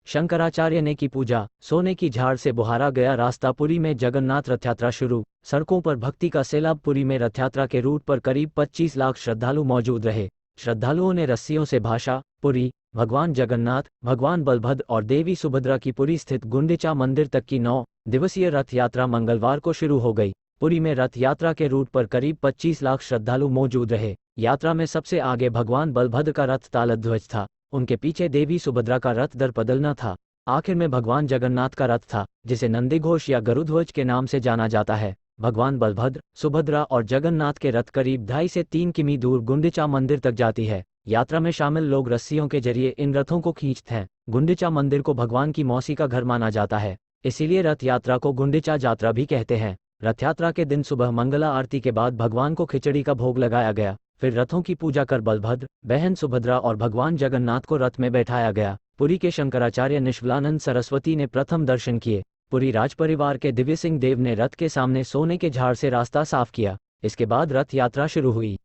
शंकराचार्य ने की पूजा, सोने की झाड़ से बुहारा गया रास्ता। पुरी में जगन्नाथ रथ यात्रा शुरू, सड़कों पर भक्ति का सैलाब। पुरी में रथ यात्रा के रूट पर करीब 25 लाख श्रद्धालु मौजूद रहे। श्रद्धालुओं ने रस्सियों से भाषा पुरी, भगवान जगन्नाथ, भगवान बलभद्र और देवी सुभद्रा की पुरी स्थित गुंडिचा मंदिर तक की 9 दिवसीय रथ यात्रा मंगलवार को शुरू हो गई। पुरी में रथ यात्रा के रूट पर करीब 25 लाख श्रद्धालु मौजूद रहे। यात्रा में सबसे आगे भगवान बलभद्र का रथ तालध्वज था, उनके पीछे देवी सुभद्रा का रथ दर्पदलना था। आखिर में भगवान जगन्नाथ का रथ था, जिसे नंदीघोष या गरुध्वज के नाम से जाना जाता है। भगवान बलभद्र, सुभद्रा और जगन्नाथ के रथ करीब 2.5 से 3 किमी दूर गुंडिचा मंदिर तक जाती है। यात्रा में शामिल लोग रस्सियों के जरिए इन रथों को खींचते हैं। गुंडिचा मंदिर को भगवान की मौसी का घर माना जाता है, इसीलिए रथ यात्रा को गुंडिचा यात्रा भी कहते हैं। रथ यात्रा के दिन सुबह मंगला आरती के बाद भगवान को खिचड़ी का भोग लगाया गया। फिर रथों की पूजा कर बलभद्र, बहन सुभद्रा और भगवान जगन्नाथ को रथ में बैठाया गया। पुरी के शंकराचार्य निष्कलानंद सरस्वती ने प्रथम दर्शन किए। पुरी राजपरिवार के दिव्य सिंह देव ने रथ के सामने सोने के झाड़ से रास्ता साफ किया। इसके बाद रथ यात्रा शुरू हुई।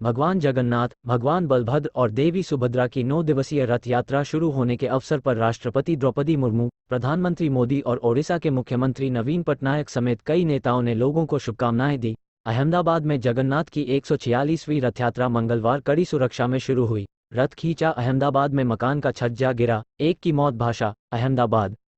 भगवान जगन्नाथ, भगवान बलभद्र और देवी सुभद्रा की 9 दिवसीय रथ यात्रा शुरू होने के अवसर पर राष्ट्रपति द्रौपदी मुर्मू, प्रधानमंत्री मोदी और ओडिशा के मुख्यमंत्री नवीन पटनायक समेत कई नेताओं ने लोगों को शुभकामनाएं दी। अहमदाबाद में जगन्नाथ की 146वीं रथ यात्रा मंगलवार कड़ी सुरक्षा में शुरू हुई। रथ खींचा, अहमदाबाद में मकान का छज्जा गिरा, एक की मौत। भाषा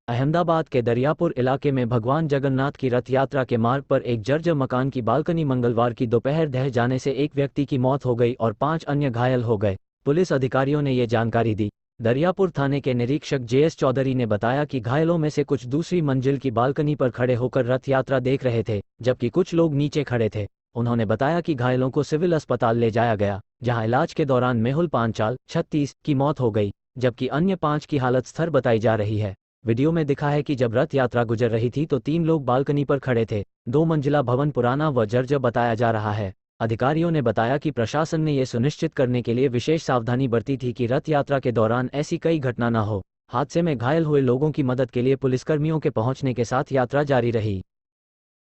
अहमदाबाद के दरियापुर इलाके में भगवान जगन्नाथ की रथ यात्रा के मार्ग पर एक जर्जर मकान की बालकनी मंगलवार की दोपहर ढह जाने से एक व्यक्ति की मौत हो गई और 5 अन्य घायल हो गए। पुलिस अधिकारियों ने ये जानकारी दी। दरियापुर थाने के निरीक्षक जेएस चौधरी ने बताया कि घायलों में से कुछ दूसरी मंजिल की बालकनी पर खड़े होकर रथ यात्रा देख रहे थे, जबकि कुछ लोग नीचे खड़े थे। उन्होंने बताया कि घायलों को सिविल अस्पताल ले जाया गया, जहां इलाज के दौरान मेहुल पांचाल, 36 की मौत हो गई, जबकि अन्य 5 की हालत स्थिर बताई जा रही है। वीडियो में दिखा है कि जब रथ यात्रा गुजर रही थी तो 3 लोग बालकनी पर खड़े थे। 2 मंजिला भवन पुराना व जर्जर बताया जा रहा है। अधिकारियों ने बताया कि प्रशासन ने यह सुनिश्चित करने के लिए विशेष सावधानी बरती थी कि रथ यात्रा के दौरान ऐसी कई घटना न हो। हादसे में घायल हुए लोगों की मदद के लिए पुलिसकर्मियों के पहुंचने के साथ यात्रा जारी रही।